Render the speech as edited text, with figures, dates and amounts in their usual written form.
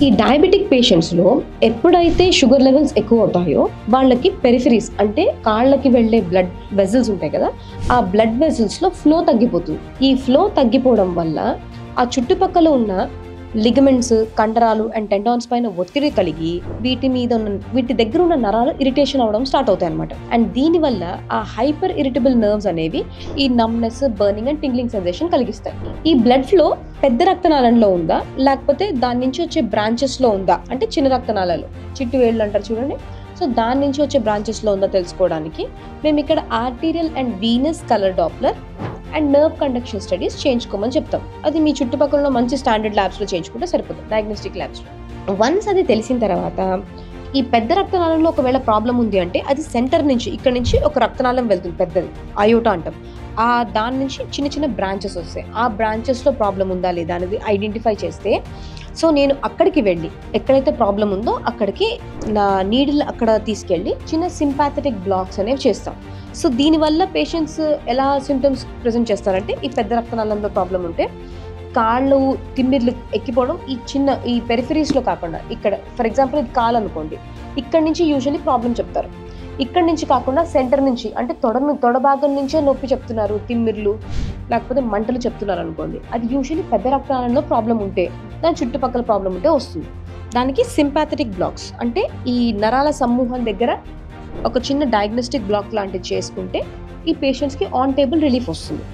ఈ డయాబెటిక్ పేషెంట్స్లో ఎప్పుడైతే sugar levels ఎక్కువ అవుతాయో వాళ్ళకి పెరిఫరీస్ అంటే కాళ్ళకి వెళ్ళే బ్లడ్ వెజల్స్ ఉంటాయి కదా, ఆ బ్లడ్ వెజల్స్లో ఫ్లో తగ్గిపోతుంది. ఈ ఫ్లో తగ్గిపోవడం వల్ల ఆ చుట్టుపక్కల ఉన్న లిగమెంట్స్, కండరాలు అండ్ టెండాన్స్ పైన ఒత్తిడి కలిగి వీటి దగ్గర ఉన్న నరాలు ఇరిటేషన్ అవడం స్టార్ట్ అవుతాయి అనమాట. అండ్ దీనివల్ల ఆ హైపర్ ఇరిటబుల్ నర్వ్స్ అనేవి ఈ numbness, burning and tingling sensation కలిగిస్తాయి. ఈ బ్లడ్ ఫ్లో పెద్ద రక్తనాళంలో ఉందా లేకపోతే దాని నుంచి వచ్చే బ్రాంచెస్లో ఉందా అంటే చిన్న రక్తనాళాలు, చిట్టు వేళ్ళు అంటారు చూడండి, సో దాని నుంచి వచ్చే బ్రాంచెస్లో ఉందా తెలుసుకోవడానికి మేము ఇక్కడ arterial and venous colour Doppler and nerve conduction studies చేయించుకోమని చెప్తాం. అది మీ చుట్టుపక్కల మంచి స్టాండర్డ్ ల్యాబ్స్లో చేయించుకుంటే సరిపోతుంది, డయాగ్నోస్టిక్ ల్యాబ్స్లో. వన్స్ అది తెలిసిన తర్వాత ఈ పెద్ద రక్తనాళంలో ఒకవేళ ప్రాబ్లం ఉంది అంటే అది సెంటర్ నుంచి, ఇక్కడ నుంచి ఒక రక్తనాళం వెళ్తుంది పెద్దది, అయోటా అంటాం. దాని నుంచి చిన్న చిన్న బ్రాంచెస్ వస్తాయి. ఆ బ్రాంచెస్లో ప్రాబ్లం ఉందా లేదా అనేది ఐడెంటిఫై చేస్తే సో నేను అక్కడికి వెళ్ళి ఎక్కడైతే ప్రాబ్లం ఉందో అక్కడికి నా నీడిల్ అక్కడ తీసుకెళ్ళి చిన్న సింపాథెటిక్ బ్లాక్స్ అనేవి చేస్తాం. సో దీనివల్ల పేషెంట్స్ ఎలా సిమ్టమ్స్ ప్రజెంట్ చేస్తారంటే ఈ పెద్ద రక్తనాళంలో ప్రాబ్లం ఉంటే కాళ్ళు తిమ్మిర్లు ఎక్కిపోవడం, ఈ పెరిఫరీస్లో కాకుండా ఇక్కడ ఫర్ ఎగ్జాంపుల్ ఇది కాలు అనుకోండి, ఇక్కడ నుంచి యూజువల్లీ ప్రాబ్లం చెప్తారు. ఇక్కడ నుంచి కాకుండా సెంటర్ నుంచి అంటే తొడ భాగం నుంచే నొప్పి చెప్తున్నారు, తిమ్మిర్లు లేకపోతే మంటలు చెప్తున్నారు అనుకోండి, అది యూజువల్లీ పెద్ద రక్తనాళంలో ప్రాబ్లం ఉంటే, దాని చుట్టుపక్కల ప్రాబ్లం ఉంటే వస్తుంది. దానికి సింపాథెటిక్ బ్లాక్స్ అంటే ఈ నరాల సమూహం దగ్గర ఒక చిన్న డయాగ్నోస్టిక్ బ్లాక్ లాంటిది చేసుకుంటే ఈ పేషెంట్స్కి ఆన్ టేబుల్ రిలీఫ్ వస్తుంది.